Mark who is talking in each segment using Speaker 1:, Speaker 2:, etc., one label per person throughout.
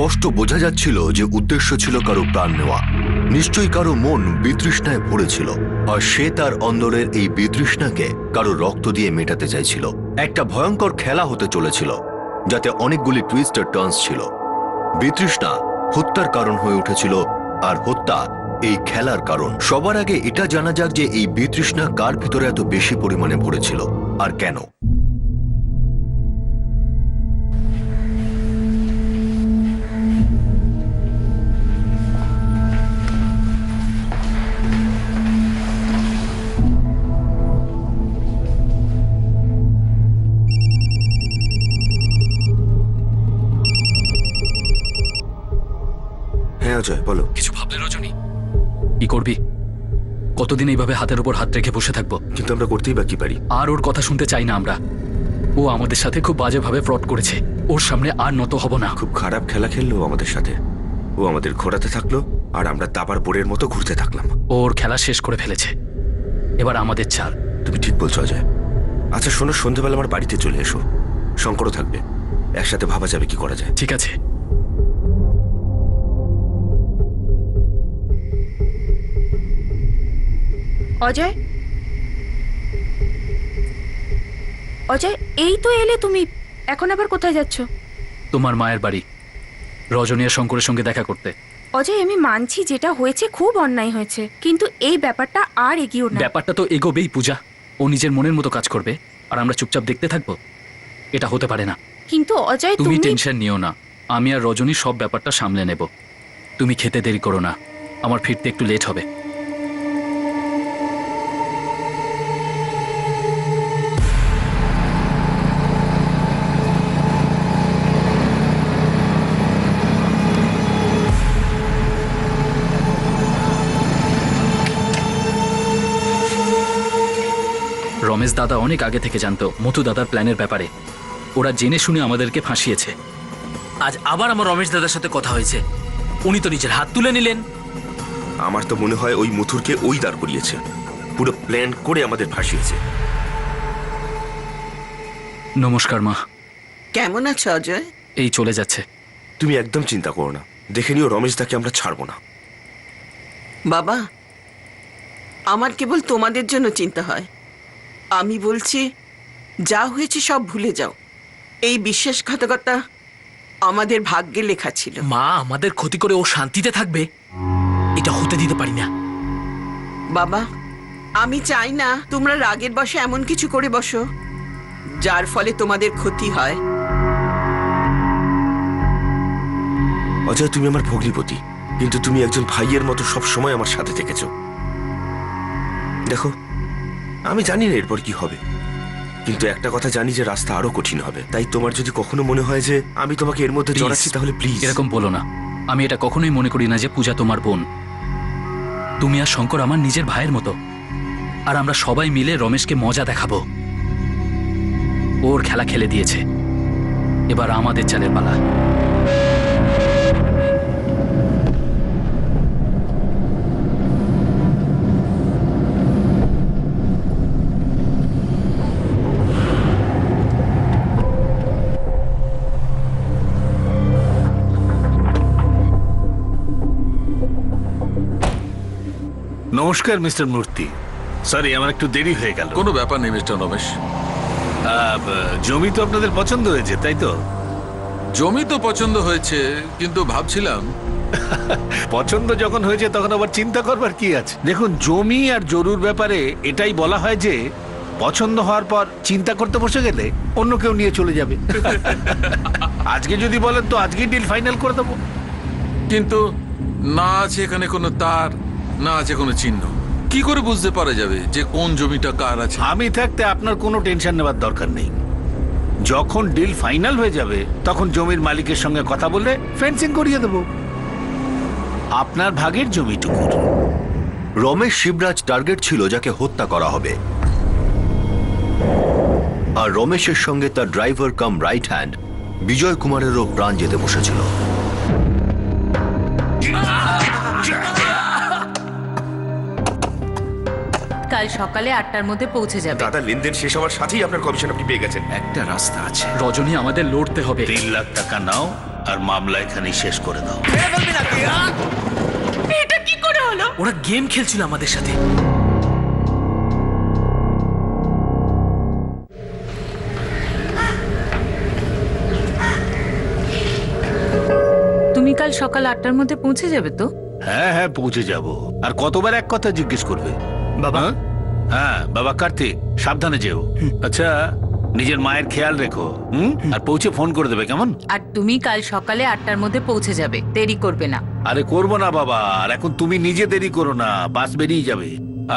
Speaker 1: স্পষ্ট বোঝা যাচ্ছিল যে উদ্দেশ্য ছিল কারো প্রাণ নেওয়া। নিশ্চয়ই কারো মন বিতৃষ্ণায় ভরেছিল, আর সে তার অন্দরের এই বিতৃষ্ণাকে কারো রক্ত দিয়ে মেটাতে চাইছিল। একটা ভয়ঙ্কর খেলা হতে চলেছিল, যাতে অনেকগুলি টুইস্ট আর টার্নস ছিল। বিতৃষ্ণা হত্যার কারণ হয়ে উঠেছিল, আর হত্যা এই খেলার কারণ। সবার আগে এটা জানা যাক যে এই বিতৃষ্ণা কার ভিতরে এত বেশি পরিমাণে ভরেছিল আর কেন।
Speaker 2: হ্যাঁ অজয়, বলো।
Speaker 3: কিছু ভাবলে রজনী? কি করবি? কতদিন এইভাবে হাতের উপর হাত রেখে বসে থাকবো?
Speaker 2: কিন্তু আমরা করতেই বা কি পারি?
Speaker 3: আর ওর কথা শুনতে চাই না আমরা। ও আমাদের সাথে খুব বাজেভাবে ফ্রড করেছে। ওর সামনে আর নত হব না।
Speaker 2: খুব খারাপ খেলা খেললো আমাদের সাথে। ও আমাদের ঘোরাতে থাকলো, আর আমরা দাবার বোরের মতো ঘুরতে থাকলাম।
Speaker 3: ওর খেলা শেষ করে ফেলেছে, এবার আমাদের চাল।
Speaker 2: তুমি ঠিক বলছো অজয়। আচ্ছা শোনো, সন্ধ্যাবেলা আমার বাড়িতে চলে এসো, শঙ্করও থাকবে, একসাথে ভাবা যাবে কি করা যায়।
Speaker 3: ঠিক আছে।
Speaker 4: অজয়, অজয়, এই তো এলে তুমি। এখন আবার কোথায় যাচ্ছ?
Speaker 3: তোমার মায়ের বাড়ি, রজনী আর শঙ্করের সঙ্গে দেখা করতে।
Speaker 4: অজয়, আমি মানছি যেটা হয়েছে খুব অন্যায় হয়েছে, কিন্তু এই ব্যাপারটা আর এগিয়েও না।
Speaker 3: ব্যাপারটা তো এগোবেই পূজা। ও নিজের মনের মতো কাজ করবে, আর আমরা চুপচাপ দেখতে থাকবো? এটা হতে পারে না।
Speaker 4: কিন্তু অজয়,
Speaker 3: তুমি টেনশন নিও না, আমি আর রজনী সব ব্যাপারটা সামলে নেব। তুমি খেতে দেরি করো না, আমার ফিরতে একটু লেট হবে। রমেশ দাদা অনেক আগে থেকে জানতো মধু দাদার প্ল্যানের ব্যাপারে। ওরা জেনে শুনে আমাদেরকে ফাঁসিয়েছে।
Speaker 5: আজ আবার আমার রমেশ দাদার সাথে কথা হয়েছে, উনি তো নিজের হাত তুলে নিলেন।
Speaker 2: আমার তো মনে হয় ওই মথুরকে ওই দাঁড় করিয়েছে, পুরো প্ল্যান করে আমাদের ফাঁসিয়েছে।
Speaker 3: নমস্কার মা।
Speaker 6: কেমন আছো অজয়?
Speaker 3: এই চলে যাচ্ছে।
Speaker 2: তুমি একদম চিন্তা করো না, দেখে নিও রমেশ দাকে আমরা ছাড়বো না।
Speaker 6: বাবা, আমার কেবল তোমাদের জন্য চিন্তা হয়। আমি বলছি, যা হয়েছে সব ভুলে যাও। এই বিশ্বাসঘাতকতা আমাদের ভাগ্যে লেখা ছিল।
Speaker 5: মা, আমাদের ক্ষতি করে ও শান্তিতে থাকবে এটা হতে দিতে পারি না।
Speaker 6: বাবা, আমি চাই না তোমরা রাগের বশে এমন কিছু করে বসো যার ফলে তোমাদের ক্ষতি হয়।
Speaker 2: অজয়, তুমি আমার ভগ্নিপতি, কিন্তু তুমি একজন ভাইয়ের মতো সব সময় আমার সাথে থেকেছো। দেখো, আমি জানি না এরপর কি হবে, কিন্তু একটা কথা জানি যে রাস্তা আরো কঠিন হবে। তাই তোমার যদি কখনো মনে হয় যে আমি তোমাকে এর মধ্যে
Speaker 3: Please,
Speaker 2: জড়াচ্ছি, তাহলে প্লিজ
Speaker 3: এরকম বলো না। আমি এটা কখনোই মনে করি না যে পূজা তোমার বোন। তুমি আর শঙ্কর আমার নিজের ভাইয়ের মতো, আর আমরা সবাই মিলে রমেশকে মজা দেখাবো। ওর খেলা খেলে দিয়েছে, এবার আমাদের চালের পালা।
Speaker 7: নমস্কার মিস্টার মূর্তি। সরি, আমার একটু দেরি হয়ে গেল।
Speaker 8: কোনো ব্যাপার নেই মিস্টার রমেশ।
Speaker 7: জমি তো আপনাদের পছন্দ হয়েছে, তাই তো?
Speaker 8: জমি তো পছন্দ হয়েছে, কিন্তু ভাবছিলাম
Speaker 7: পছন্দ যখন হয়েছে তখন আবার চিন্তা করবার কি আছে? দেখুন, জমি আর জরুর ব্যাপারে এটাই বলা হয় যে পছন্দ হওয়ার পর চিন্তা করতে বসে গেলে অন্য কেউ নিয়ে চলে যাবে। আজকে যদি বলেন তো আজকেই ডিল ফাইনাল করে দেবো।
Speaker 8: কিন্তু না আছে এখানে কোনো তার, না আছে কোনো চিহ্ন। কি করে বুঝতে পারা যাবে যে কোন জমিটা কার আছে?
Speaker 7: আমি থাকতে আপনার কোনো টেনশন নেওয়ার দরকার নেই। যখন ডিল ফাইনাল হয়ে যাবে তখন জমির মালিকের সঙ্গে কথা বলে ফেন্সিং করিয়ে দেব আপনার ভাগের জমিটুকুর।
Speaker 1: রমেশ শিবরাজ টার্গেট ছিল যাকে হত্যা করা হবে, আর রমেশের সঙ্গে তার ড্রাইভার কাম রাইট হ্যান্ড বিজয় কুমারেরও প্রাণ যেতে বসেছিল।
Speaker 9: কাল সকালে 8টার মধ্যে পৌঁছে যাবে।
Speaker 2: দাদা, লেনদেন শেষ হওয়ার সাথেই আপনার কমিশন আপনি পেয়ে গেছেন।
Speaker 7: একটা রাস্তা আছে,
Speaker 3: রজনী, আমাদের লড়তে হবে।
Speaker 7: 3 লাখ টাকা নাও আর মামলা এখানেই শেষ করে দাও।
Speaker 6: এটা কি করে হলো?
Speaker 5: ওরা গেম খেলছিল আমাদের সাথে।
Speaker 9: তুমি কাল সকাল 8টার মধ্যে পৌঁছে যাবে তো?
Speaker 7: হ্যাঁ হ্যাঁ, পৌঁছে যাব। আর কতবার এক কথা জিজ্ঞেস করবে
Speaker 2: বাবা।
Speaker 7: হ্যাঁ? হ্যাঁ বাবা কার্তিক, সাবধানে যেও। আচ্ছা, নিজের মায়ের খেয়াল রেখো। আর পৌঁছে ফোন করে দেবে, কেমন?
Speaker 9: আর তুমি কাল সকালে 8টার মধ্যে পৌঁছে যাবে, দেরি করবে না।
Speaker 7: আরে করবো না বাবা, আর এখন তুমি নিজে দেরি করো না, বাস বেরিয়ে যাবে।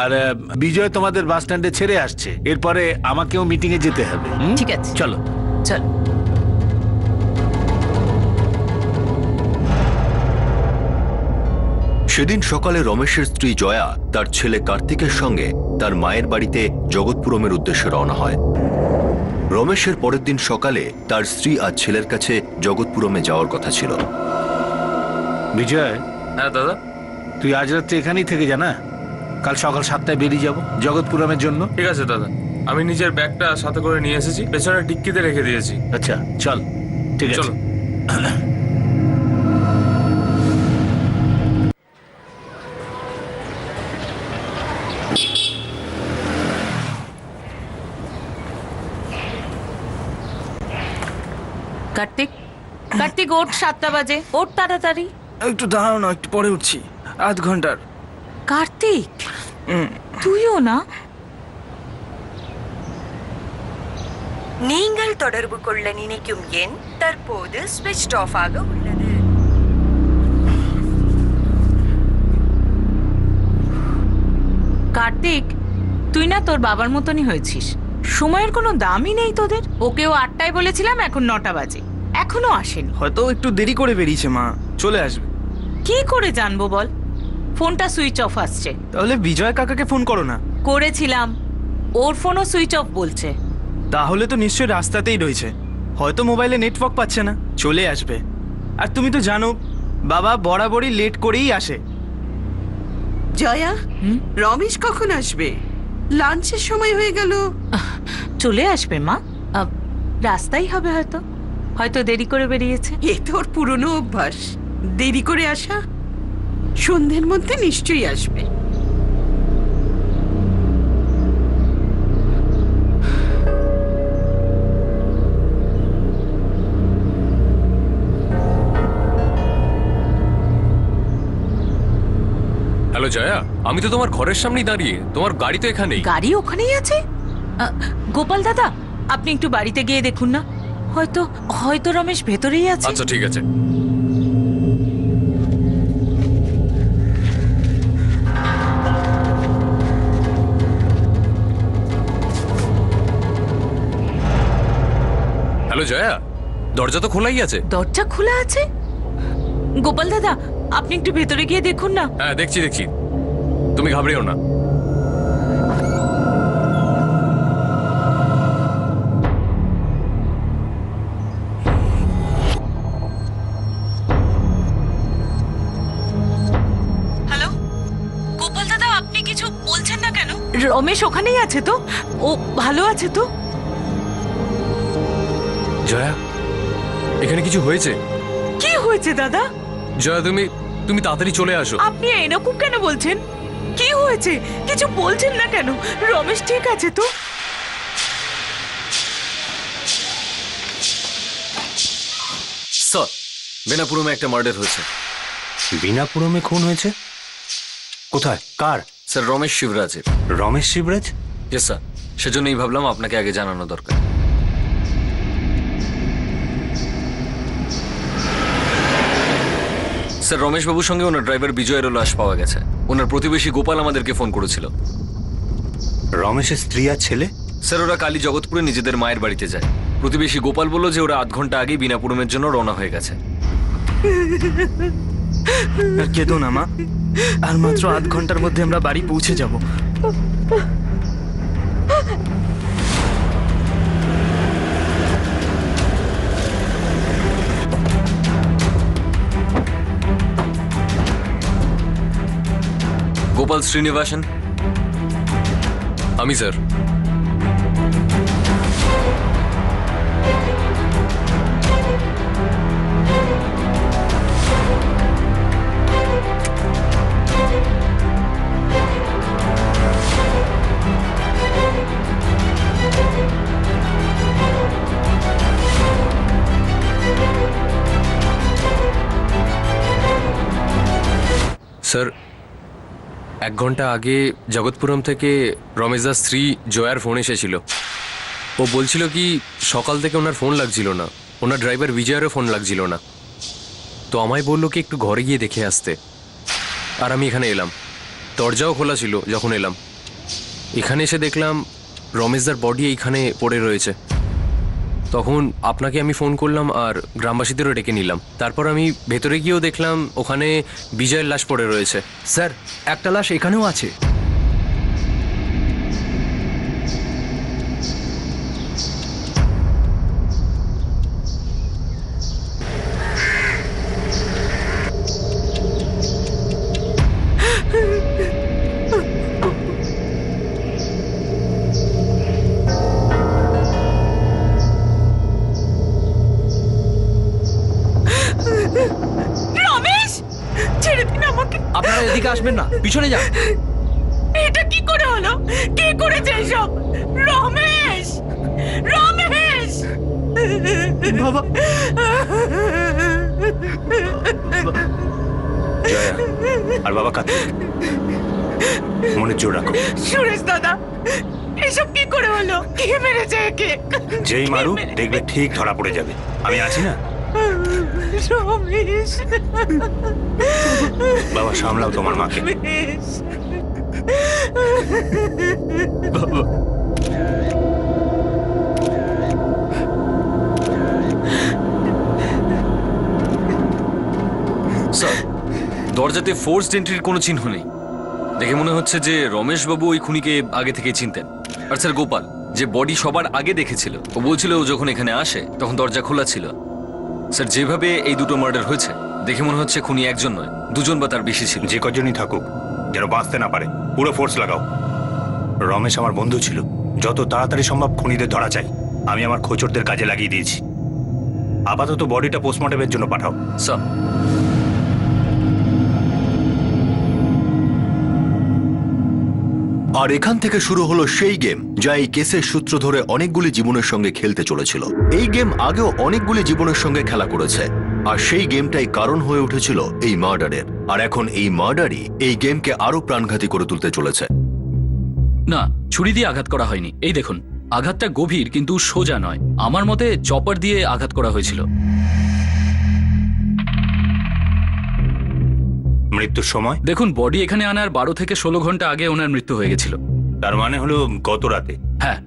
Speaker 7: আর বিজয় তোমাদের বাস স্ট্যান্ডে ছেড়ে আসছে, এরপরে আমাকেও মিটিং এ যেতে হবে।
Speaker 9: ঠিক আছে।
Speaker 7: চলো।
Speaker 9: চল।
Speaker 1: সেদিন সকালে রমেশের স্ত্রী জয়া তার ছেলে কার্তিকের সঙ্গে তার মায়ের বাড়িতে জগৎপুরমের উদ্দেশ্যে রওনা হয়। রমেশের পরের দিন সকালে তার স্ত্রী আর ছেলের কাছে জগৎপুরমে যাওয়ার কথা ছিল।
Speaker 7: বিজয়,
Speaker 8: হ্যাঁ দাদা।
Speaker 7: তুই আজ রাত্রে এখানেই থেকে জানা, কাল সকাল 7টায় বেরিয়ে যাব জগৎপুরমের জন্য।
Speaker 10: ঠিক আছে দাদা, আমি নিজের ব্যাগটা সাথে করে নিয়ে এসেছি, পেছনে ডিক্কিতে রেখে দিয়েছি।
Speaker 7: আচ্ছা চল, ঠিক আছে।
Speaker 10: চলো।
Speaker 9: কার্তিক, কার্তিক ওঠ, 7টা বাজে, ওঠ তাড়াতাড়ি।
Speaker 11: একটু দাঁড়াও না, একটু পরে উঠছি, আধ ঘন্টার।
Speaker 9: কার্তিক, তুইও না?
Speaker 12: நீங்கள் தொடர்பு கொள்ள நினைக்கும் எண் தற்போது ஸ்விட்ச் ஆஃப் ஆக உள்ளது.
Speaker 9: কার্তিক, তুই না তোর বাবার মতনই হয়েছিস, সময়ের কোনো দামই নেই তোদের। ওকেও 8টায় বলেছিলাম, এখন 9টা বাজে, এখনো আসেনি।
Speaker 11: হয়তো একটু দেরি করে বেরিয়েছে মা, চলে আসবে।
Speaker 9: কি করে জানবো বল? ফোনটা সুইচ অফ আসছে।
Speaker 11: তাহলে বিজয় কাকাকে ফোন করো না।
Speaker 9: করেছিলাম, ওর ফোনও সুইচ অফ বলছে।
Speaker 11: তাহলে তো নিশ্চয়ই রাস্তাতেই রয়েছে, হয়তো মোবাইলে নেটওয়ার্ক পাচ্ছে না, চলে আসবে। আর তুমি তো জানো বাবা বরাবরই লেট করেই আসে।
Speaker 6: জয়া, রমেশ কখন আসবে? লাঞ্চের সময় হয়ে গেল।
Speaker 9: চলে আসবে মা, রাস্তাই হবে হয়তো, হয়তো দেরি করে বেরিয়েছে।
Speaker 6: এ তোর পুরনো অভ্যাস, দেরি করে আসা। সন্ধ্যের মধ্যে নিশ্চয়ই আসবে।
Speaker 10: হ্যালো জয়া, আমি তো তোমার ঘরের সামনেই দাঁড়িয়ে, তোমার গাড়ি তো এখানেই।
Speaker 9: গাড়ি ওখানেই আছে? গোপাল দাদা, আপনি একটু বাড়িতে গিয়ে দেখুন না, হয়তো হয়তো রমেশ ভেতরেই আছে।
Speaker 10: আচ্ছা ঠিক আছে। হ্যালো জয়া, দরজা তো খোলাই আছে।
Speaker 9: দরজা খোলা আছে? গোপাল দাদা, আপনি একটু ভেতরে গিয়ে দেখুন না।
Speaker 10: হ্যাঁ দেখছি দেখছি, তুমি ঘাবড়েও না।
Speaker 9: হ্যালো গোপাল দাদা, আপনি কিছু বলছেন না কেন? রমেশ ওখানেই আছে তো? ও ভালো আছে তো?
Speaker 10: জয়া, এখানে কিছু হয়েছে?
Speaker 9: কি হয়েছে দাদা?
Speaker 10: জয়া, তুমি তাড়াতাড়ি চলে আসো।
Speaker 9: আপনি এরকম কেন বলছেন? কি হয়েছে? কিছু বলছেন না কেন? রমেশ ঠিক আছে তো?
Speaker 5: স্যার, বেনাপুরমে একটা মার্ডার হয়েছে।
Speaker 2: বিনাপুরমে খুন হয়েছে? কোথায়, কার?
Speaker 5: স্যার, রমেশ শিবরাজের।
Speaker 2: রমেশ শিবরাজ?
Speaker 5: ইয়েস স্যার, সেজন্যই ভাবলাম আপনাকে আগে জানানো দরকার। স্যার, রমেশবাবুর সঙ্গে ওনার ড্রাইভার বিজয়েরও লাশ পাওয়া গেছে। ওনার প্রতিবেশী গোপাল আমাদেরকে ফোন করেছিল।
Speaker 2: রমেশের স্ত্রী আর ছেলে?
Speaker 5: স্যার, ওরা কালী জগৎপুরে নিজেদের মায়ের বাড়িতে যায়। প্রতিবেশী গোপাল বলল যে ওরা আধ ঘন্টা আগেই বিনাপুরমের জন্য রওনা হয়ে গেছে।
Speaker 11: আর কেঁদো না মা, আর মাত্র আধ ঘন্টার মধ্যে আমরা বাড়ি পৌঁছে যাব।
Speaker 5: গোপাল শ্রীনিবাসন।
Speaker 10: আমি স্যার। স্যার 1 ঘন্টা আগে জগৎপুরম থেকে রমেশদার স্ত্রী জয়ার ফোন এসেছিল। ও বলছিল কি সকাল থেকে ওনার ফোন লাগছিল না, ওনার ড্রাইভার বিজয়েরও ফোন লাগছিল না। তো আমায় বললো কি একটু ঘরে গিয়ে দেখে আসতে, আর আমি এখানে এলাম। দরজাও খোলা ছিল যখন এলাম। এখানে এসে দেখলাম রমেশদার বডি এইখানে পড়ে রয়েছে। তখন আপনাকে আমি ফোন করলাম আর গ্রামবাসীদেরও ডেকে নিলাম। তারপর আমি ভেতরে গিয়েও দেখলাম ওখানে বিজয়ের লাশ পড়ে রয়েছে।
Speaker 3: স্যার একটা লাশ এখানেও আছে।
Speaker 9: রমেশ, ছেড়ে দিন আমাকে।
Speaker 3: আপনারা এদিকে আসবেন না, পিছনে যান।
Speaker 9: এটা কি করে হলো? কে করেছে এসব? রমেশ, রমেশ!
Speaker 11: বাবা,
Speaker 2: জয়া আর বাবা কার্তিক, মনে জোর রাখো।
Speaker 9: সুরেশ দাদা, এসব কি করে হলো? কে মেরেছে একে?
Speaker 2: যেই মারুক দেখবে ঠিক ধরা পড়ে যাবে। আমি আছি না।
Speaker 9: রমেশ,
Speaker 2: বাবা সামলাও তোমার মাকে।
Speaker 9: রমেশ!
Speaker 5: স্যার, দরজাতে ফোর্সড এন্ট্রির কোনো চিহ্ন নেই। দেখে মনে হচ্ছে যে রমেশবাবু ওই খুনিকে আগে থেকে চিনতেন। আর স্যার গোপাল, যে বডি সবার আগে দেখেছিল, ও বলছিল ও যখন এখানে আসে তখন দরজা খোলা ছিল। স্যার, যেভাবে এই দুটো মার্ডার হয়েছে দেখে মনে হচ্ছে খুনি একজন নয়, দুজন বা তার বেশি ছিল।
Speaker 2: যে কজনই থাকুক যেন বাঁচতে না পারে, পুরো ফোর্স লাগাও। রমেশ আমার বন্ধু ছিল, যত তাড়াতাড়ি সম্ভব খুনিদের ধরা চাই। আমি আমার খোঁচরদের কাজে লাগিয়ে দিয়েছি। আপাতত বডিটা পোস্টমর্টমের জন্য পাঠাও।
Speaker 5: স্যার,
Speaker 1: আর এখান থেকে শুরু হলো সেই গেম যা এই কেসের সূত্র ধরে অনেকগুলি জীবনের সঙ্গে খেলতে চলেছিল। এই গেম আগেও অনেকগুলি জীবনের সঙ্গে খেলা করেছে, আর সেই গেমটাই কারণ হয়ে উঠেছিল এই মার্ডারের। আর এখন এই মার্ডারই এই গেমকে আরো প্রাণঘাতী করে তুলতে চলেছে।
Speaker 3: না, ছুরি দিয়ে আঘাত করা হয়নি। এই দেখুন, আঘাতটা গভীর কিন্তু সোজা নয়। আমার মতে চপার দিয়ে আঘাত করা হয়েছিল।
Speaker 2: মৃত্যুর সময়
Speaker 3: দেখুন, বডি এখানে আনার 12 থেকে 16 ঘন্টা আগে ওনার মৃত্যু হয়ে গেছিল।
Speaker 2: তার মানে হলো গত রাতে।
Speaker 3: হ্যাঁ।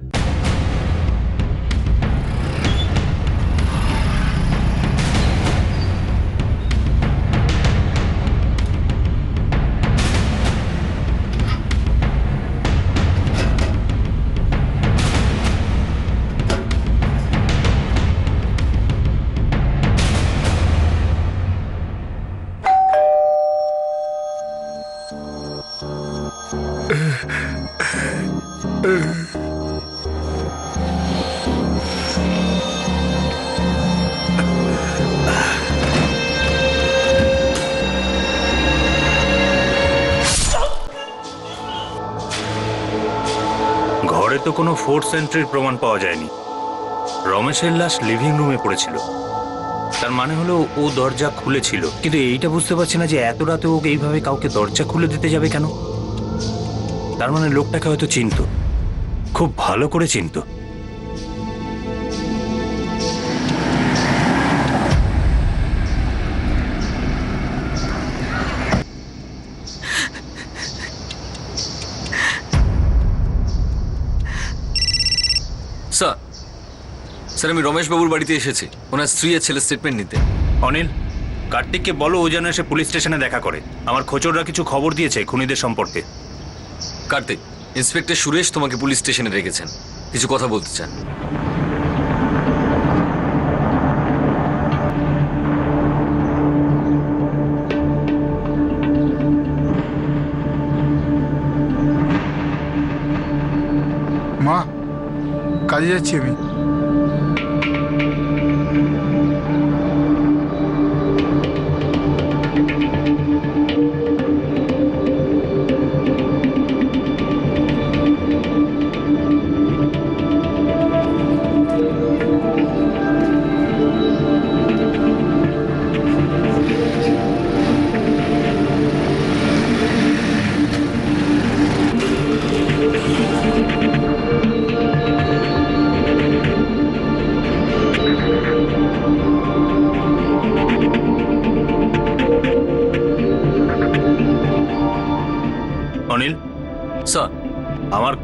Speaker 2: ঘরে তো কোনো ফোর্স এন্ট্রির প্রমাণ পাওয়া যায়নি। রমেশের লাশ লিভিং রুমে পড়েছিল, তার মানে হলো ও দরজা খুলেছিল। কিন্তু এইটা বুঝতে পারছি না যে এত রাতে ও এইভাবে কাউকে দরজা খুলে দিতে যাবে কেন। তার মানে লোকটাকে হয়তো চিনতো, খুব ভালো করে চিনতো।
Speaker 5: স্যার, স্যার আমি রমেশবাবুর বাড়িতে এসেছি ওনার স্ত্রী আর ছেলের স্টেটমেন্ট নিতে।
Speaker 2: অনিল, কার্তিককে বলো ও যেন এসে পুলিশ স্টেশনে দেখা করে। আমার খোঁচররা কিছু খবর দিয়েছে খুনিদের সম্পর্কে।
Speaker 5: কার্তিক, ইন্সপেক্টর সুরেশ তোমাকে পুলিশ স্টেশনে রেখেছেন, কিছু কথা বলতে চান।
Speaker 13: মা, কাজে যাচ্ছি আমি।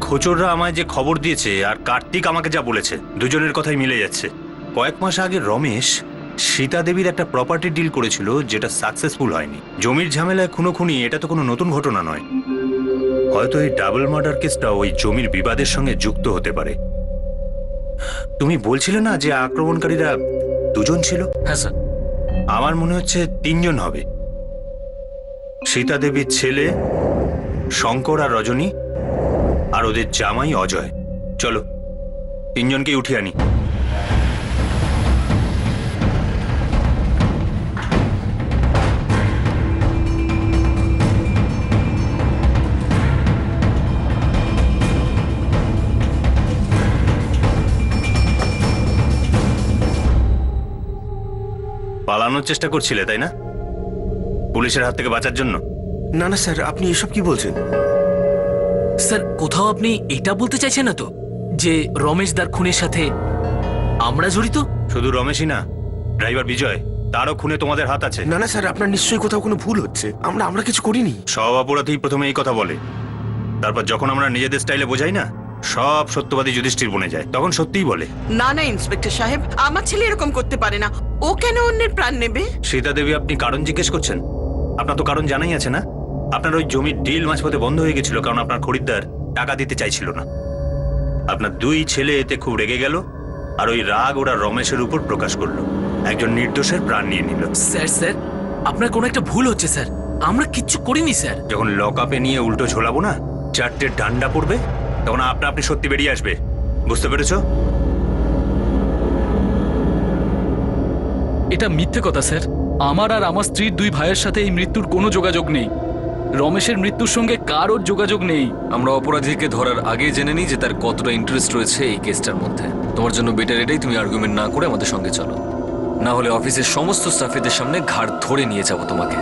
Speaker 14: খোচররা আমায় যে খবর দিয়েছে আর কার্তিক আমাকে যা বলেছে দুজনের কথাই মিলে যাচ্ছে। কয়েক মাস আগে রমেশ সীতা দেবীর একটা প্রপার্টি ডিল করেছিল যেটা সাকসেসফুল হয়নি। জমির ঝামেলায় খুনোখুনি এটা তো কোনো নতুন ঘটনা নয়। হয়তো এই ডাবল মার্ডার কেসটা ওই জমির বিবাদের সঙ্গে যুক্ত হতে পারে। তুমি বলছিলে না যে আক্রমণকারীরা দুজন ছিল?
Speaker 5: হ্যাঁ স্যার।
Speaker 14: আমার মনে হচ্ছে 3 জন হবে। সীতা দেবীর ছেলে শঙ্কর আর রজনী আর ওদের জামাই অজয়। চলো 3 জনকেই উঠিয়ে আনি। পালানোর চেষ্টা করছিলে তাই না, পুলিশের হাত থেকে বাঁচার জন্য?
Speaker 2: না না স্যার, আপনি এসব কি বলছেন?
Speaker 3: স্যার কোথাও আপনি এটা বলতে চাইছেন না তো যে রমেশ দার খুনের সাথে আমরা জড়িত?
Speaker 14: শুধু রমেশই না, ড্রাইভার বিজয়, তারও খুনে তোমাদের হাত আছে।
Speaker 2: না না স্যার, আপনার নিশ্চয়ই কোথাও কোনো ভুল হচ্ছে। আমরা কিছু করিনি।
Speaker 14: সব অপরাধী প্রথমে এই কথা বলে, তারপর যখন আমরা নিজেদের স্টাইলে বোঝাই না, সব সত্যবাদী যুধিষ্ঠির বনে যায়, তখন সত্যিই বলে।
Speaker 6: না না ইন্সপেক্টর সাহেব, আমার ছেলে এরকম করতে পারে না। ও কেন অন্যের প্রাণ নেবে?
Speaker 14: সীতা দেবী, আপনি কারণ জিজ্ঞেস করছেন? আপনার তো কারণ জানাই আছে না। আপনার ওই জমির ডিল মাঝপথে বন্ধ হয়ে গেছিল কারণ আপনার খরিদ্দার টাকা দিতে চাইছিল না। আপনার 2 ছেলে এতে খুব রেগে গেল, আর ওই রাগ ওরা রমেশের উপর প্রকাশ করলো। একজন নির্দোষের প্রাণ নিয়ে নিল।
Speaker 3: স্যার আপনার কোনো একটা ভুল হচ্ছে স্যার, আমরা কিচ্ছু করিনি স্যার।
Speaker 14: যখন লকআপে নিয়ে উল্টো ঝোলাবো না, 4টে ডান্ডা পড়বে, তখন আপনি সত্যি বেরিয়ে আসবে। বুঝতে পেরেছো?
Speaker 3: এটা মিথ্যে কথা স্যার। আমার আর আমার স্ত্রীর 2 ভাইয়ের সাথে এই মৃত্যুর কোনো যোগাযোগ নেই। রমেশের মৃত্যুর সঙ্গে কারোর যোগাযোগ নেই।
Speaker 5: আমরা অপরাধীকে ধরার আগে জেনে নিই যে তার কতটা ইন্টারেস্ট রয়েছে এই কেসটার মধ্যে। তোমার জন্য বেটার এটাই, তুমি আর্গুমেন্ট না করে আমাদের সঙ্গে চলো, না হলে অফিসের সমস্ত স্টাফেদের সামনে ঘাড় ধরে নিয়ে যাবো তোমাকে।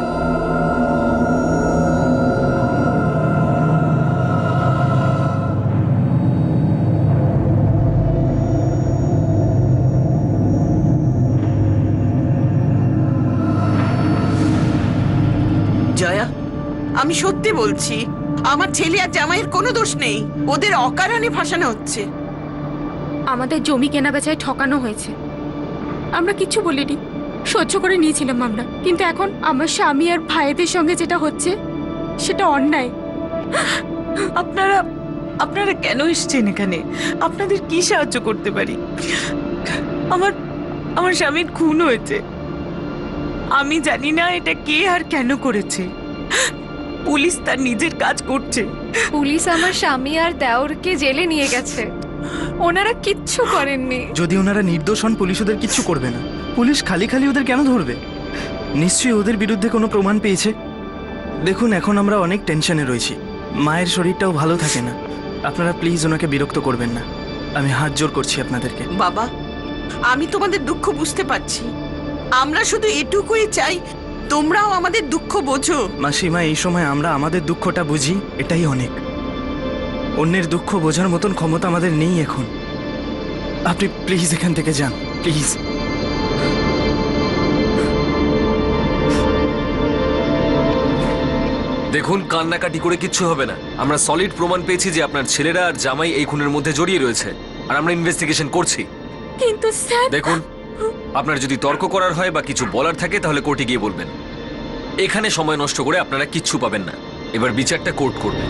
Speaker 6: জয়া, আমি সত্যি বলছি, আমার ছেলে আর জামাইয়ের কোনো দোষ নেই। ওদের অকারণে ফাঁসানো হচ্ছে।
Speaker 4: আমাদের জমি কেনা বেচায় ঠকানো হয়েছে, আমরা কিচ্ছু বলিনি, সহ্য করে নিয়েছিলাম আমরা। কিন্তু এখন আমার স্বামী আর ভাইদের সঙ্গে যেটা হচ্ছে সেটা অন্যায়।
Speaker 9: আপনারা কেন এসেছেন এখানে? আপনাদের কি সাহায্য করতে পারি? আমার স্বামীর খুন হয়েছে, আমি জানি না এটা কে আর কেন করেছে। পুলিশ তার নিজের কাজ করছে।
Speaker 4: পুলিশ আমার স্বামী আর দেওরকে জেলে নিয়ে গেছে, ওনারা কিচ্ছু করেননি।
Speaker 11: যদি ওনারা নির্দোষ হন, পুলিশ ওদের কিচ্ছু করবে না। পুলিশ খালি খালি ওদের কেন ধরবে? নিশ্চয়ই ওদের বিরুদ্ধে কোনো প্রমাণ পেয়েছে। দেখুন, এখন আমরা অনেক টেনশনে রয়েছি, মায়ের শরীরটাও ভালো থাকে না। আপনারা প্লিজ ওনাকে বিরক্ত করবেন না, আমি হাত জোর করছি আপনাদেরকে।
Speaker 6: বাবা, আমি তোমাদের দুঃখ বুঝতে পারছি। আমরা শুধু এটুকুই চাই, তোমরাও আমাদের দুঃখ বোঝো।
Speaker 11: মাসিমা, এই সময় আমরা আমাদের দুঃখটা বুঝি, এটাই অনেক। অন্যের দুঃখ বোঝার মতন ক্ষমতা আমাদের নেই এখন। আপনি প্লিজ এখান থেকে যান, প্লিজ।
Speaker 5: দেখুন, কান্নাকাটি করে কিচ্ছু হবে না। আমরা সলিড প্রমাণ পেয়েছি যে আপনার ছেলেরা আর জামাই এই খুনের মধ্যে জড়িয়ে রয়েছে, আর আমরা ইনভেস্টিগেশন করছি।
Speaker 4: কিন্তু স্যার,
Speaker 5: দেখুন, আপনার যদি তর্ক করার হয় বা কিছু বলার থাকে তাহলে কোর্টে গিয়ে বলবেন। এখানে সময় নষ্ট করে আপনারা কিচ্ছু পাবেন না। এবার বিচারটা কোর্ট করবে।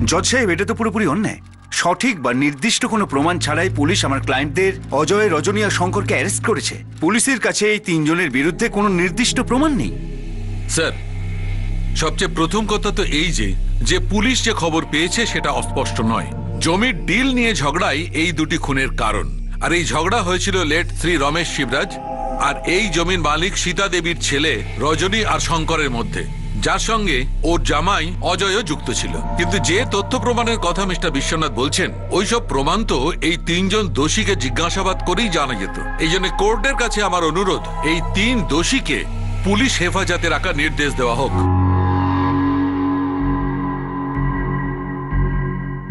Speaker 15: জজ সাহেব, এটা তো পুরোপুরি অন্যায়। সঠিক বা নির্দিষ্ট কোনো প্রমাণ ছাড়াই পুলিশ আমার ক্লায়েন্টদের অজয়, রজনী আর শঙ্করকে অ্যারেস্ট করেছে। পুলিশের কাছে এই 3 জনের বিরুদ্ধে কোনো নির্দিষ্ট প্রমাণ নেই।
Speaker 8: স্যার, সবচেয়ে প্রথম কথা তো এই যে পুলিশ যে খবর পেয়েছে সেটা অস্পষ্ট নয়। জমির ডিল নিয়ে ঝগড়াই এই 2টি খুনের কারণ। আর এই ঝগড়া হয়েছিল লেট শ্রী রমেশ শিবরাজ আর এই জমির মালিক সীতা দেবীর ছেলে রজনী আর শঙ্করের মধ্যে, যার সঙ্গে ওর জামাই অজয়ও যুক্ত ছিল। কিন্তু যে তথ্য প্রমাণের কথা মিস্টার বিশ্বনাথ বলছেন, ওইসব প্রমাণ তো এই 3 জন দোষীকে জিজ্ঞাসাবাদ করেই জানা যেত। এই জন্য কোর্টের কাছে আমার অনুরোধ, এই 3 দোষীকে পুলিশ হেফাজতে রাখার নির্দেশ দেওয়া হোক।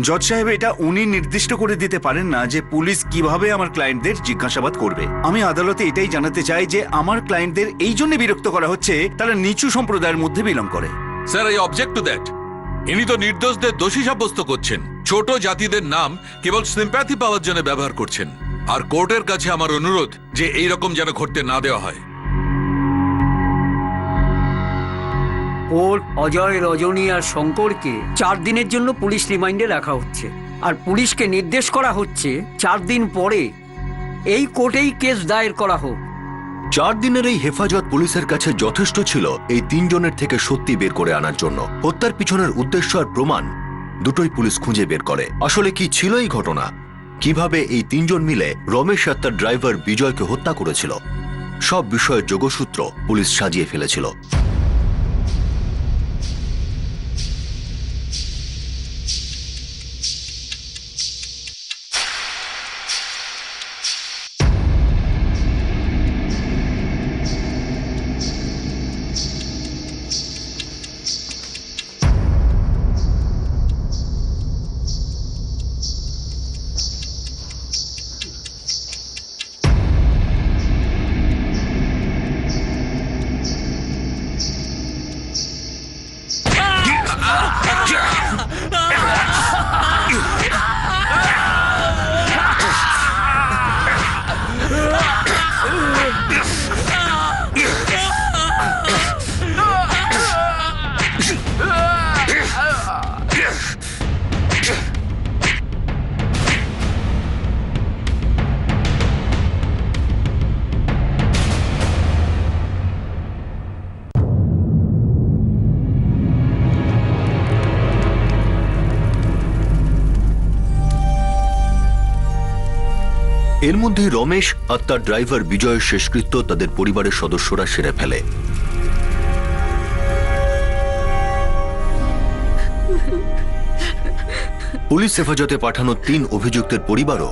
Speaker 15: জজ সাহেব, এটা উনি নির্দিষ্ট করে দিতে পারেন না যে পুলিশ কিভাবে আমার ক্লায়েন্টদের জিজ্ঞাসাবাদ করবে। আমি আদালতে এটাই জানাতে চাই যে আমার ক্লায়েন্টদের এই জন্য বিরক্ত করা হচ্ছে তারা নিচু সম্প্রদায়ের মধ্যে বিলং করে।
Speaker 8: Sir, I object to that. ইনি তো নির্দোষদের দোষী সাব্যস্ত করছেন, ছোট জাতিদের নাম কেবল সিম্প্যাথি পাওয়ার জন্য ব্যবহার করছেন। আর কোর্টের কাছে আমার অনুরোধ যে এই রকম যেন ঘটতে না দেওয়া হয়।
Speaker 16: ওর অজয়, রজনী আর শঙ্করকে 4 দিনের জন্য পুলিশ রিমাইন্ডে রাখা হচ্ছে, আর পুলিশকে নির্দেশ করা হচ্ছে 4 দিন পরে এই কোর্টেই কেস দায়ের করা হোক।
Speaker 1: 4 দিনের এই হেফাজত পুলিশের কাছে যথেষ্ট ছিল এই 3 জনের থেকে সত্যি বের করে আনার জন্য। হত্যার পিছনের উদ্দেশ্য আর প্রমাণ দুটোই পুলিশ খুঁজে বের করে। আসলে কি ছিল এই ঘটনা, কিভাবে এই 3 জন মিলে রমেশ আর তার ড্রাইভার বিজয়কে হত্যা করেছিল, সব বিষয়ের যোগসূত্র পুলিশ সাজিয়ে ফেলেছিল। এর মধ্যে রমেশ আর তার ড্রাইভার বিজয়ের শেষকৃত্য তাদের পরিবারের সদস্যরা সেরে ফেলে। পুলিশ হেফাজতে পাঠানো 3 অভিযুক্তের পরিবারও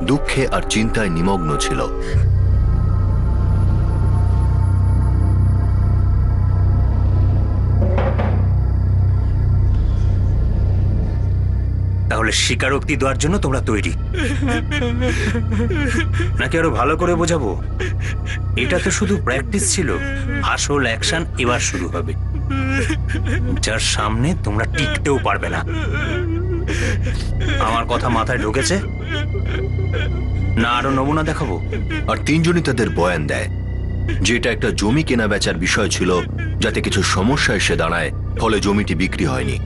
Speaker 1: দুঃখে আর চিন্তায় নিমগ্ন ছিল।
Speaker 14: তাহলে স্বীকারোক্তি দেওয়ার জন্য তোমরা তৈরি নাকি আরো ভালো করে বোঝাবো? এটা তো শুধু প্র্যাকটিস ছিল, আসল অ্যাকশন এবার শুরু হবে, যার সামনে তোমরা টিকতেও পারবে না। আমার কথা মাথায় ঢুকেছে না? আরো নমুনা দেখাবো?
Speaker 1: আর 3 জনই তাদের বয়ান দেয়, যেটা একটা জমি কেনা বেচার বিষয় ছিল, যাতে কিছু সমস্যা এসে দাঁড়ায়, ফলে জমিটি বিক্রি হয়নি।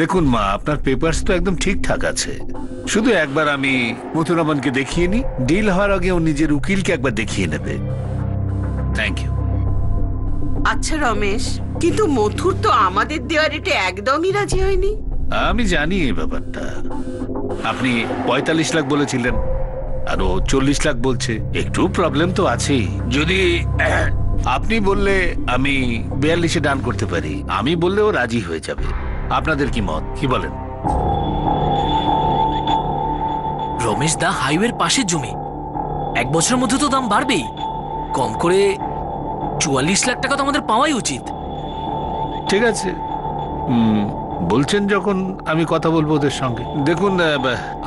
Speaker 7: দেখুন মা, আপনার পেপারস তো একদম ঠিকঠাক আছে। শুধু একবার আমি মথুরামনকে দেখিয়ে নি, ডিল হওয়ার আগে ও নিজের উকিলকে একবার দেখিয়ে নেবে। Thank you.
Speaker 6: আচ্ছা রমেশ, কিন্তু মথুর তো আমাদের দেওয়ার এটা একদমই রাজি হয়নি।
Speaker 7: আমি জানি এই ব্যাপারটা। আপনি 45 লাখ বলেছিলেন, আর ও 40 লাখ বলছে। একটু প্রবলেম তো আছেই। যদি আপনি বললে আমি 42-এ ডান করতে পারি, আমি বললেও রাজি হয়ে যাবে। আপনাদের কি মত, কি বলেন?
Speaker 17: রমেশ দা, হাইওয়ের পাশের জমি, 1 বছরের মধ্যে তো দাম বাড়বেই। কম করে 44 লাখ টাকা তো আমাদের পাওয়াই উচিত।
Speaker 7: ঠিক আছে, বলছেন যখন আমি কথা বলবো ওদের সঙ্গে। দেখুন,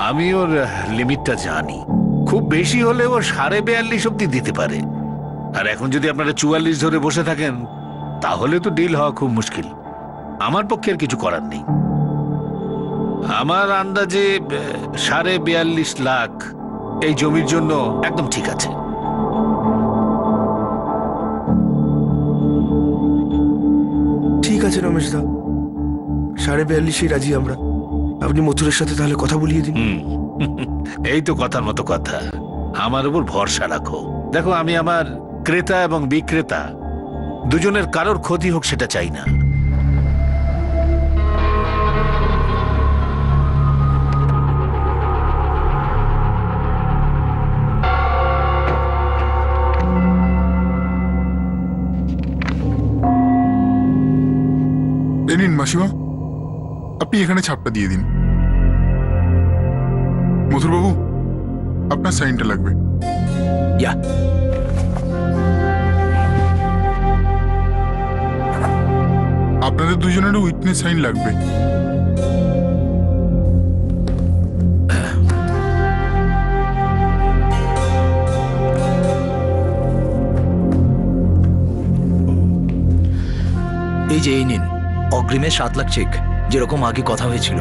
Speaker 7: আমি ওর লিমিটটা জানি, খুব বেশি হলে ও 42.5 অব্দি দিতে পারে। আর এখন যদি আপনারা 44 ধরে বসে থাকেন, তাহলে তো ডিল হওয়া খুব মুশকিল। আমার পক্ষে আর কিছু করার নেই। আমার আন্দাজে 42.5 লাখ এই জমির জন্য একদম ঠিক আছে।
Speaker 2: ঠিক আছে রমেশ দা, 42.5-এই রাজি আমরা। আপনি মথুরের সাথে তাহলে কথা বলিয়ে দিন।
Speaker 7: এই তো কথার মতো কথা, আমার উপর ভরসা রাখো। দেখো, আমি আমার ক্রেতা এবং বিক্রেতা দুজনের কারোর ক্ষতি হোক সেটা চাই না।
Speaker 13: নিন মাসিমা, আপনি এখানে ছাপটা দিয়ে দিন। মথুরবাবু, আপনার সাইনটা লাগবে।
Speaker 17: ইয়া
Speaker 13: আপনাদের দুজনেরও উইটনেস সাইন লাগবে।
Speaker 17: এই যে এই নিন অগ্রিমে 7 লাখ চেক, যেরকম আগে কথা হয়েছিল।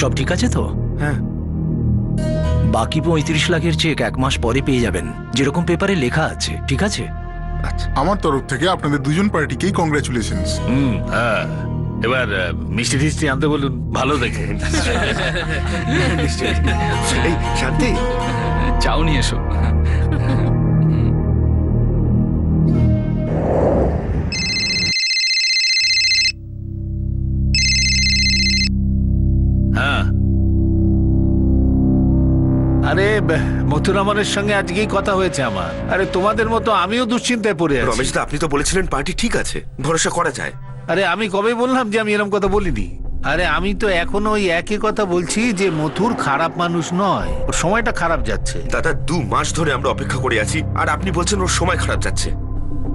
Speaker 17: সব ঠিক আছে তো?
Speaker 2: হ্যাঁ।
Speaker 17: বাকি 35 লাখের চেক 1 মাস পরে পেয়ে যাবেন, যেরকম পেপারে লেখা আছে। ঠিক আছে?
Speaker 13: আমার তরফ থেকে আপনাদের দুজন পার্টিকেই কংগ্রাচুলেশনস।
Speaker 7: হ্যাঁ, এবার মিষ্টি টিষ্টি আনতে বলুন ভালো দেখে।
Speaker 2: এই শান্তি,
Speaker 3: চাও নিয়ে এসো।
Speaker 7: হ্যাঁ, আরে মথুরামনের সঙ্গে আজকেই কথা হয়েছে আমার। আরে তোমাদের মতো আমিও দুশ্চিন্তায় পড়ে আছি।
Speaker 2: রমেশ দা, আপনি তো বলেছিলেন পার্টি ঠিক আছে, ভরসা করা যায়।
Speaker 7: আরে আমি কবে বললাম যে আমি এরকম কথা বলিনি? আরে আমি তো এখনো ওই একই কথা বলছি যে মথুর খারাপ মানুষ নয়, ওর সময়টা খারাপ যাচ্ছে।
Speaker 2: দাদা, 2 মাস ধরে আমরা অপেক্ষা করে আছি, আর আপনি বলছেন ওর সময় খারাপ যাচ্ছে।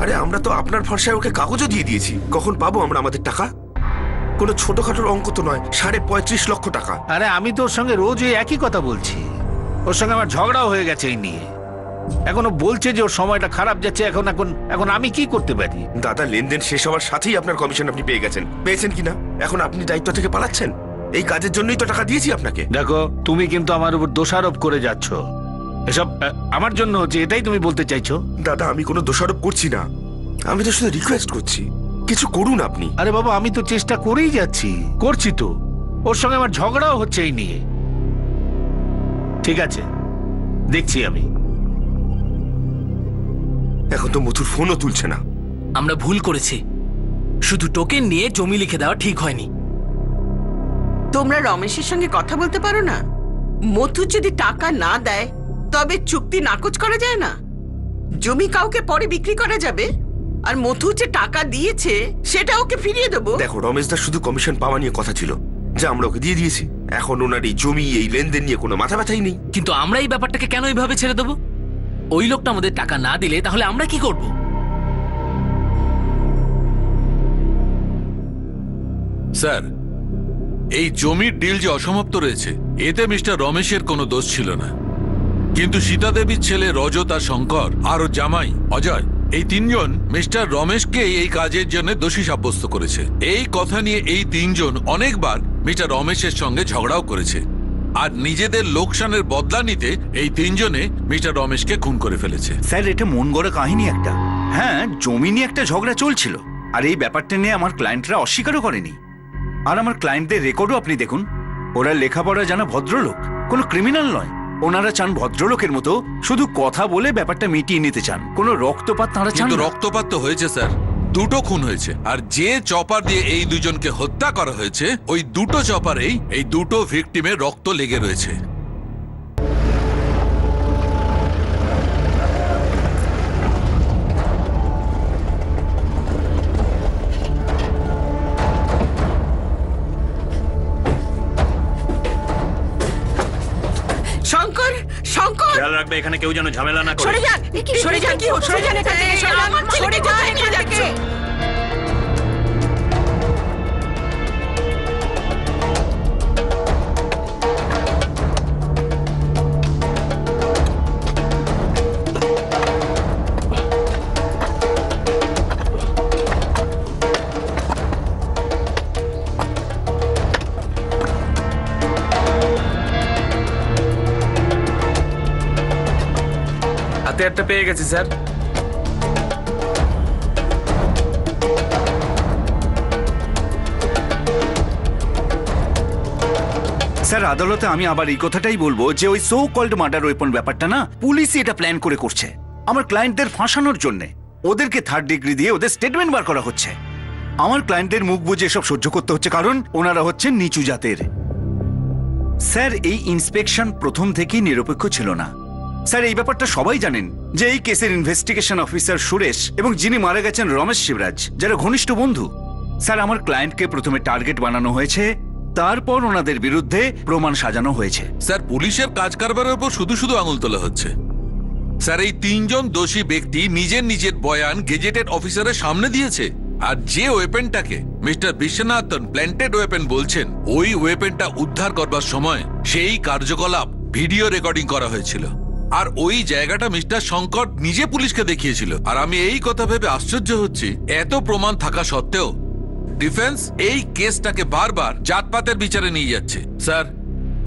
Speaker 2: আরে আমরা তো আপনার ভরসায় ওকে কাগজও দিয়ে দিয়েছি। কখন পাবো আমরা আমাদের টাকা? কোনো ছোটখাটোর অঙ্ক তো নয়, 35.5 লক্ষ টাকা।
Speaker 7: আরে আমি তো ওর সঙ্গে রোজ ওই একই কথা বলছি। ওর সঙ্গে আমার ঝগড়াও হয়ে গেছে এই নিয়ে। এখনো বলছে যে ওর সময়টা খারাপ যাচ্ছে। এখন আমি কি করতে পারি?
Speaker 2: দাদা, লেনদেন শেষ হওয়ার সাথেই আপনার কমিশন আপনি পেয়েছেন কিনা? এখন আপনি দায়িত্ব থেকে পালাচ্ছেন। এই কাজের জন্যই তো টাকা দিয়েছি আপনাকে।
Speaker 7: দেখো, তুমি কিন্তু আমার উপর দোষারোপ করে যাচ্ছ। এসব আমার জন্য হচ্ছে, এটাই তুমি বলতে চাইছো?
Speaker 2: দাদা, আমি কোনো দোষারোপ করছি না, আমি তো শুধু রিকোয়েস্ট করছি, কিছু করুন আপনি।
Speaker 7: আরে বাবা, আমি তো চেষ্টা করেই যাচ্ছি, করছি তো। ওর সঙ্গে আমার ঝগড়াও হচ্ছে এই নিয়ে। ঠিক আছে, দেখছি আমি।
Speaker 2: এখন তো মথুর ফোনও তুলছে না।
Speaker 17: আমরা ভুল করেছি, শুধু টোকেন নিয়ে জমি লিখে দেওয়া ঠিক হয়নি।
Speaker 6: তোমরা রমেশের সঙ্গে কথা বলতে পারো না? মথুর যদি টাকা না দেয় তবে চুক্তি নাকচ করা যায় না। জমি কাউকে পরে বিক্রি করা যাবে, আর মথুর যে টাকা দিয়েছে সেটা ওকে ফিরিয়ে দেবো।
Speaker 2: দেখো, রমেশ দা শুধু কমিশন পাওয়া নিয়ে কথা ছিল, যা আমরা ওকে দিয়ে দিয়েছি। এখন ওনার এই জমি, এই লেনদেন নিয়ে কোনো মাথা ব্যথাই নেই।
Speaker 17: কিন্তু আমরা এই ব্যাপারটাকে কেন এইভাবে ছেড়ে দেবো? ওই লোকটা আমাদের টাকা না দিলে তাহলে আমরা কি করব?
Speaker 8: স্যার, এই জমির ডিল যে অসমাপ্ত রয়েছে, এতে মিস্টার রমেশের কোনো দোষ ছিল না। কিন্তু সীতা দেবীর ছেলে রজত আর শঙ্কর আর ওর জামাই অজয়, এই 3 জন মিস্টার রমেশকে এই কাজের জন্য দোষী সাব্যস্ত করেছে। এই কথা নিয়ে এই 3 জন অনেকবার মিস্টার রমেশের সঙ্গে ঝগড়াও করেছে, আর নিজেদের লোকসানের বদলা নিতে এই 3 জনে মিস্টার রমেশকে খুন করে ফেলেছে।
Speaker 15: স্যার, এটা মন গড়া কাহিনী একটা। হ্যাঁ, জমি নিয়ে একটা ঝগড়া চলছিল, আর এই ব্যাপারটা নিয়ে আমার ক্লায়েন্টরা অস্বীকারও করেনি। আর আমার ক্লায়েন্টদের রেকর্ডও আপনি দেখুন, ওরা লেখাপড়া জানা ভদ্রলোক, কোনো ক্রিমিনাল নয়। ওনারা চান ভদ্রলোকের মতো শুধু কথা বলে ব্যাপারটা মিটিয়ে নিতে চান, কোনো রক্তপাত তাঁরা চান
Speaker 8: কিন্তু
Speaker 15: না।
Speaker 8: রক্তপাত তো হয়েছে স্যার, 2টো খুন হয়েছে। আর যে চপার দিয়ে এই 2 জনকে হত্যা করা হয়েছে, ওই 2টো চপারেই এই 2টো ভিকটিমের রক্ত লেগে রয়েছে।
Speaker 6: শঙ্কর, শঙ্কর,
Speaker 14: খেয়াল রাখবে এখানে কেউ যেন ঝামেলা না করে।
Speaker 6: সরে যান, সরে যান, সরে যান এখান থেকে, আমার ছেলেকে কোথায় নিয়ে যাচ্ছ?
Speaker 10: হাতে একটা পেয়ে গেছি স্যার।
Speaker 15: স্যার, আদালতে আমি আবার এই কথাটাই বলবো যে ওই সো কল্ড মার্ডার ওয়েপন ব্যাপারটা না, পুলিশই এটা প্ল্যান করে করছে আমার ক্লায়েন্টদের ফাঁসানোর জন্য। ওদেরকে 3rd ডিগ্রি দিয়ে ওদের স্টেটমেন্ট বার করা হচ্ছে। আমার ক্লায়েন্টদের মুখ বুঝে এসব সহ্য করতে হচ্ছে, কারণ ওনারা হচ্ছেন নিচু জাতের। স্যার, এই ইন্সপেকশন প্রথম থেকেই নিরপেক্ষ ছিল না। স্যার, এই ব্যাপারটা সবাই জানেন যে এই কেসের ইনভেস্টিগেশন অফিসার সুরেশ এবং যিনি মারা গেছেন রমেশ শিবরাজ, যারা ঘনিষ্ঠ বন্ধু, স্যার আমার ক্লায়েন্টকে প্রথমে টার্গেট বানানো হয়েছে, তারপর ওনাদের বিরুদ্ধে প্রমাণ সাজানো হয়েছে।
Speaker 8: স্যার পুলিশের কাজ কারবারের উপর শুধু শুধু আঙুল তোলা হচ্ছে। স্যার এই তিনজন দোষী ব্যক্তি নিজের নিজের বয়ান গেজেটেড অফিসারের সামনে দিয়েছে, আর যে ওয়েপেনটাকে মিস্টার বিশ্বনাথন প্ল্যান্টেড ওয়েপেন বলছেন, ওই ওয়েপেনটা উদ্ধার করবার সময় সেই কার্যকলাপ ভিডিও রেকর্ডিং করা হয়েছিল, আর ওই জায়গাটা মিস্টার শঙ্কর নিজে পুলিশকে দেখিয়েছিল। আর আমি এই কথা ভেবে আশ্চর্য হচ্ছি, এত প্রমাণ থাকা সত্ত্বেও ডিফেন্স এই কেসটাকে বারবার জাতপাতের বিচারে নিয়ে যাচ্ছে। স্যার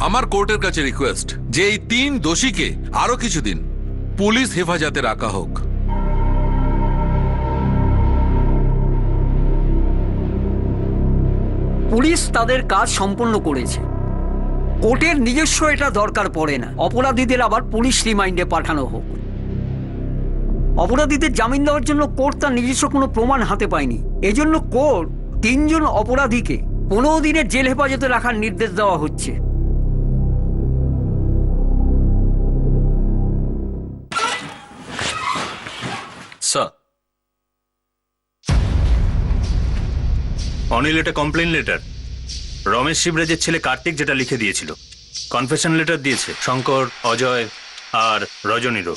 Speaker 8: আমার কোর্টের কাছে রিকোয়েস্ট যে এই 3 দোষীকে আরো কিছুদিন পুলিশ হেফাজতে রাখা হোক।
Speaker 16: পুলিশ তাদের কাজ সম্পন্ন করেছে, কোর্টের নিজস্ব এটা দরকার পড়ে না। অপরাধীদের আবার পুলিশ রিমাইন্ডে পাঠানো হোক। অপরাধীদের জামিন দেওয়ার জন্য কোর্ট তার নিজস্ব কোনো প্রমাণ হাতে পায়নি, এজন্য কোর্ট 3 জন অপরাধীকে 15 দিনের জেল হেফাজতে রাখার নির্দেশ দেওয়া হচ্ছে।
Speaker 5: স্যার,
Speaker 14: অনিল, এটা কমপ্লেন লেটার। রমেশ শিবরাজের ছেলে কার্তিক যেটা লিখে দিয়েছিল। কনফেশন লেটার দিয়েছে শঙ্কর, অজয় আর রজনীরও।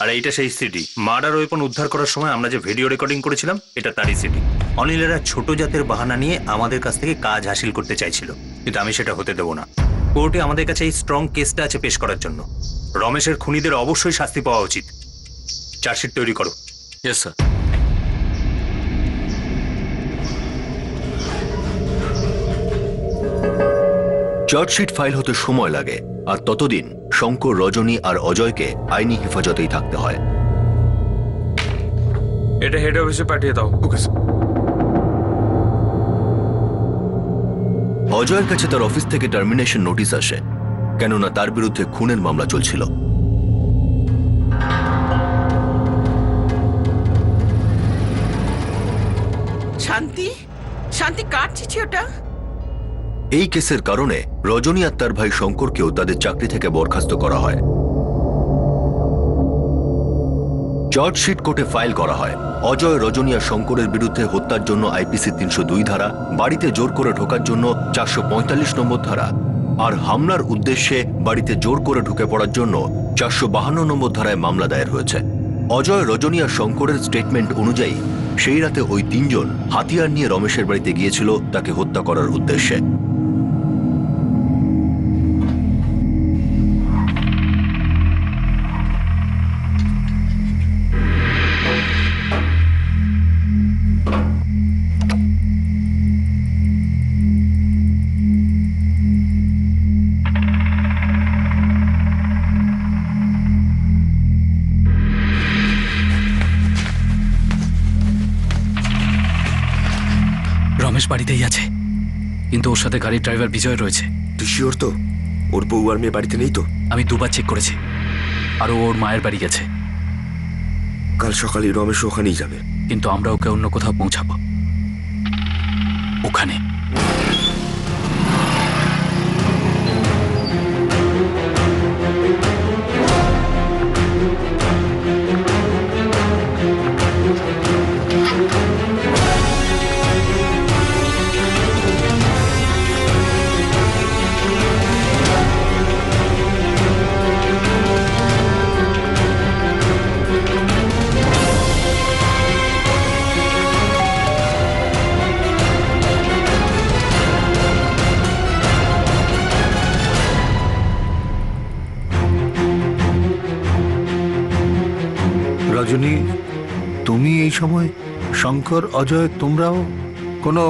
Speaker 14: আর এইটা সেই সিডি। মার্ডার ওয়েপন উদ্ধার করার সময় আমরা যে ভিডিও রেকর্ডিং করেছিলাম, এটা তারই সিডি। অনিলেরা ছোট জাতের বাহানা নিয়ে আমাদের কাছ থেকে কাজ হাসিল করতে চাইছিল, কিন্তু আমি সেটা হতে দেব না। কোর্টে আমাদের কাছে এই স্ট্রং কেসটা আছে পেশ করার জন্য। রমেশের খুনিদের অবশ্যই শাস্তি পাওয়া উচিত। চার্জশিট তৈরি করো।
Speaker 5: Yes sir.
Speaker 1: চার্জশিট ফাইল হতে সময় লাগে, আর ততদিন শঙ্কর, রজনী আর অজয়কে আইনি হেফাজতেই থাকতে হয়।
Speaker 10: এটা হেড অফিসে পাঠিয়ে দাও।
Speaker 13: Okay sir.
Speaker 1: অজয়ের কাছে তার অফিস থেকে টার্মিনেশন নোটিশ আসে, কেননা তার বিরুদ্ধে খুনের মামলা চলছিল।
Speaker 6: শান্তি, শান্তি, কার চিঠি ওটা?
Speaker 1: এই কেসের কারণে রজনী আর তার ভাই শঙ্করকেও তাদের চাকরি থেকে বরখাস্ত করা হয়। চার্জশিট কোর্টে ফাইল করা হয়। অজয়, রজনী আর শঙ্করের বিরুদ্ধে হত্যার জন্য আইপিসি 302 ধারা, বাড়িতে জোর করে ঢোকার জন্য 445 নম্বর ধারা, আর হামলার উদ্দেশ্যে বাড়িতে জোর করে ঢুকে পড়ার জন্য 452 নম্বর ধারায় মামলা দায়ের হয়েছে। অজয়, রজনী আর শঙ্করের স্টেটমেন্ট অনুযায়ী সেই রাতে ওই 3 জন হাতিয়ার নিয়ে রমেশের বাড়িতে গিয়েছিল তাকে হত্যা করার উদ্দেশ্যে।
Speaker 3: রমেশ বাড়িতেই আছে, কিন্তু ওর সাথে গাড়ির ড্রাইভার বিজয় রয়েছে।
Speaker 2: তুই শিওর তো ওর বউ আর মেয়ে বাড়িতে নেই তো?
Speaker 3: আমি 2 বার চেক করেছি, আর ও ওর মায়ের বাড়ি গেছে।
Speaker 2: কাল সকালে রমেশ ওখানেই যাবে,
Speaker 3: কিন্তু আমরা ওকে অন্য কোথাও পৌঁছাবো, ওখানে।
Speaker 7: রজনী, তুমি এই সময়? শঙ্কর, অজয়, তোমরাও? কোনো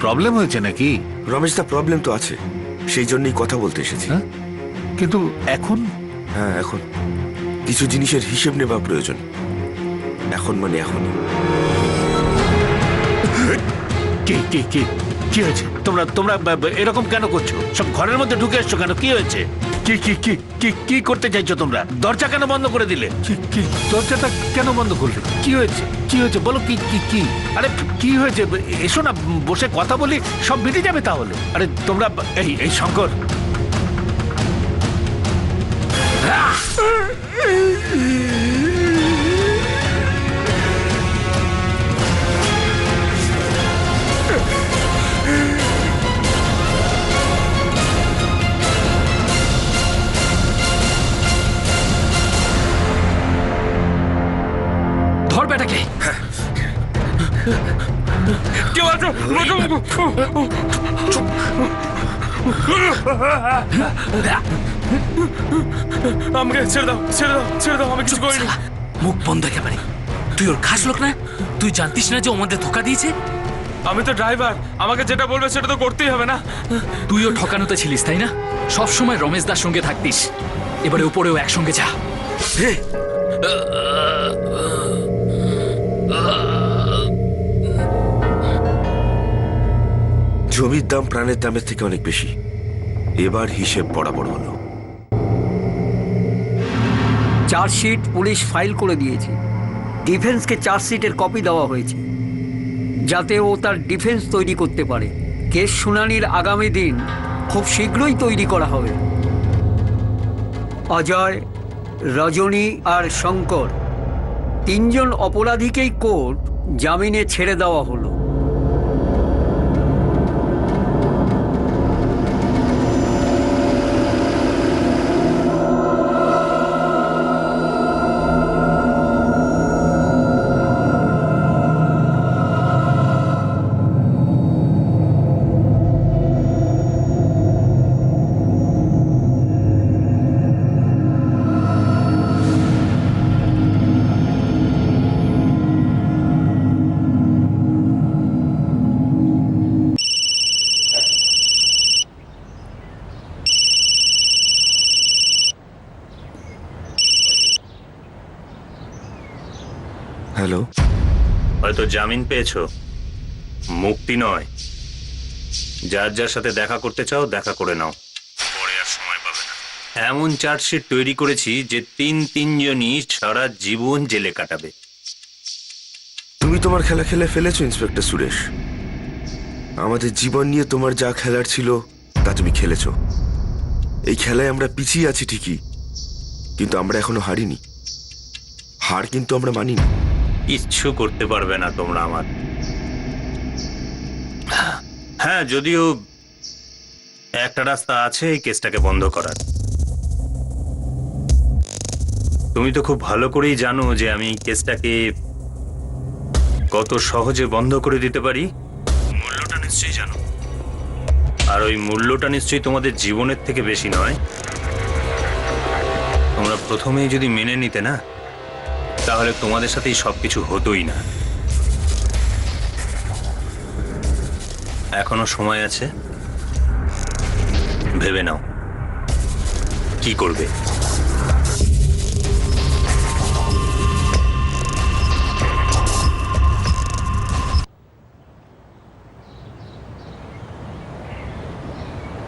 Speaker 7: প্রবলেম হয়েছে নাকি?
Speaker 2: রমেশ দা, প্রবলেম তো আছে, সেই জন্যই কথা বলতে এসেছি।
Speaker 7: কিন্তু এখন?
Speaker 2: হ্যাঁ, এখন কিছু জিনিসের হিসেব নেওয়া প্রয়োজন। এখন মানে এখনই।
Speaker 7: কি কি কি কি হয়েছে? তোমরা তোমরা এরকম কেন করছো? সব ঘরের মধ্যে ঢুকে এসছো কেন? কি হয়েছে? কি কি কি কি কি করতে চাইছো তোমরা? দরজা কেন বন্ধ করে দিলে? কি কি দরজাটা কেন বন্ধ করলে? কি হয়েছে? কি হয়েছে বলো? কি কি কি? আরে কি হয়েছে? এসো না, বসে কথা বলি, সব মিটে যাবে তাহলে। আরে তোমরা, এই এই শঙ্কর,
Speaker 10: কেউ আছো?
Speaker 17: আমাকে ছেড়ে দাও, ছেড়ে দাও, ছেড়ে দাও, আমি কিছু করিনি। মুখ বন্ধ একেবারে। তুই ওর খাস লোক না? তুই জানতিস না যে ও আমাদের ধোকা দিয়েছে?
Speaker 10: আমি তো ড্রাইভার, আমাকে যেটা বলবে সেটা তো করতেই হবে না?
Speaker 3: তুইও ঠকানোতে ছিলিস তাই না? সব সময় রমেশ দার সঙ্গে থাকতিস, এবারে উপরেও একসঙ্গে যা।
Speaker 2: জমির দাম প্রাণের দামের থেকে অনেক বেশি। এবার হিসেব বরাবর হলো।
Speaker 16: চার্জশিট পুলিশ ফাইল করে দিয়েছে। ডিফেন্সকে চার্জশিটের কপি দেওয়া হয়েছে যাতে ও তার ডিফেন্স তৈরি করতে পারে। কেস শুনানির আগামী দিন খুব শীঘ্রই তৈরি করা হবে। অজয়, রজনী আর শঙ্কর তিনজন অপরাধীকেই কোর্ট জামিনে ছেড়ে দেওয়া হলো।
Speaker 2: হ্যালো,
Speaker 14: হয়তো জামিন পেয়েছো, মুক্তি নয়। যার যার সাথে দেখা করতে চাও দেখা করে নাও, পরে আর সময় পাবে না। এমন চার্জশিট তৈরি করেছি যে তিনজনই সারা জীবন জেলে কাটাবে।
Speaker 2: তুমি তোমার খেলা খেলে ফেলেছো ইন্সপেক্টর সুরেশ। আমাদের জীবন নিয়ে তোমার যা খেলার ছিল তা তুমি খেলেছো। এই খেলায় আমরা পিছিয়ে আছি ঠিকই, কিন্তু আমরা এখনো হারিনি। হার কিন্তু আমরা মানিনি।
Speaker 14: কিচ্ছু করতে পারবে না তোমরা আমার। হ্যাঁ, যদিও একটা রাস্তা আছে এই কেসটাকে বন্ধ করার। তুমি তো খুব ভালো করেই জানো যে আমি কেসটাকে কত সহজে বন্ধ করে দিতে পারি। মূল্যটা নিশ্চয়ই জানো, আর ওই মূল্যটা নিশ্চয়ই তোমাদের জীবনের থেকে বেশি নয়। তোমরা প্রথমেই যদি মেনে নিতে না, তাহলে তোমাদের সাথেই সবকিছু হতোই না। এখনো সময় আছে, ভেবে নাও কি করবে।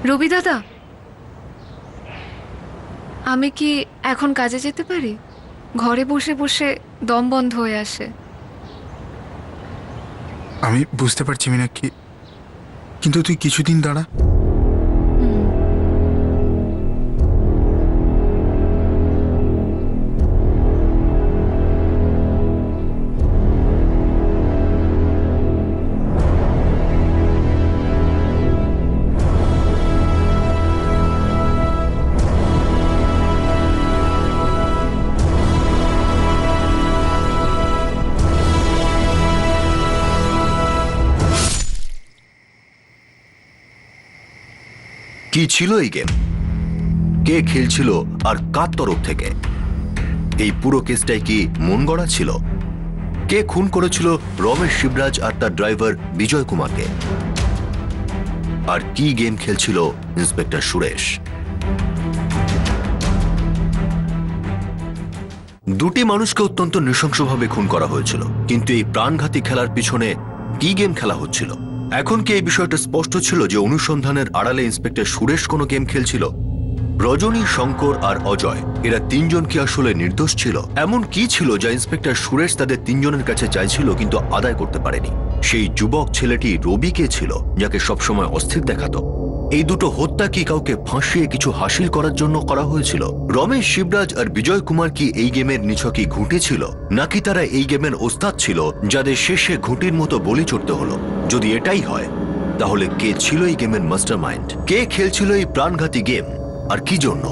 Speaker 18: রবি দাদা, আমি কি এখন কাজে যেতে পারি? ঘরে বসে বসে দম বন্ধ হয়ে আসে।
Speaker 13: আমি বুঝতে পারছি মীনাক্ষী, কিন্তু তুই কিছুদিন দাঁড়া।
Speaker 1: কি ছিল এই গেম, কে খেলছিল আর কার তরফ থেকে? এই পুরো কেসটাই কি মন গড়া ছিল? কে খুন করেছিল রমেশ শিবরাজ আর তার ড্রাইভার বিজয় কুমারকে? আর কি গেম খেলছিল ইন্সপেক্টর সুরেশ? দুটি মানুষকে অত্যন্ত নৃশংসভাবে খুন করা হয়েছিল, কিন্তু এই প্রাণঘাতী খেলার পিছনে কি গেম খেলা হচ্ছিল? এখন কি এই বিষয়টা স্পষ্ট ছিল যে অনুসন্ধানের আড়ালে ইন্সপেক্টর সুরেশ কোনো গেম খেলছিল? রজনী, শঙ্কর আর অজয় এরা তিনজন কি আসলে নির্দোষ ছিল? এমন কি ছিল যা ইন্সপেক্টর সুরেশ তাদের তিনজনের কাছে চাইছিল কিন্তু আদায় করতে পারেনি? সেই যুবক ছেলেটি রবি কে ছিল, যাকে সবসময় অস্থির দেখাতো? এই দুটো হত্যা কি কাউকে ফাঁসিয়ে কিছু হাসিল করার জন্য করা হয়েছিল? রমেশ শিবরাজ আর বিজয় কুমার কি এই গেমের নিছকই ঘুঁটি ছিল, নাকি তারা এই গেমের ওস্তাদ ছিল যাদের শেষে ঘুঁটির মতো বলি চড়তে হলো? যদি এটাই হয়, তাহলে কে ছিল এই গেমের মাস্টারমাইন্ড? কে খেলছিল এই প্রাণঘাতী গেম আর কি জন্য?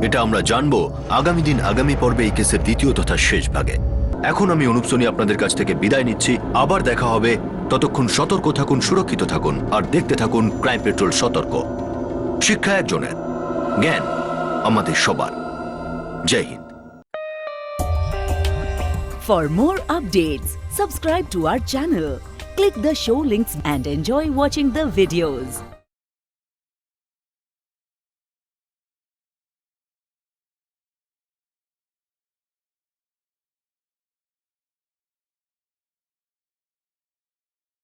Speaker 1: এটা আমরা জানবো আগামী দিন, আগামী পর্বে এই কেসের দ্বিতীয় তথা শেষ ভাগে। এখন আমি অনুপ সোনি আপনাদের কাছ থেকে বিদায় নিচ্ছি। আবার দেখা হবে, ততক্ষণ সতর্ক থাকুন, সুরক্ষিত থাকুন আর দেখতে থাকুন ক্রাইম পেট্রোল সতর্ক। শিক্ষা একজনের, জ্ঞান আমাদের সবার। জয় Hind.
Speaker 19: For more updates, subscribe to our channel, click the show links and enjoy watching the videos.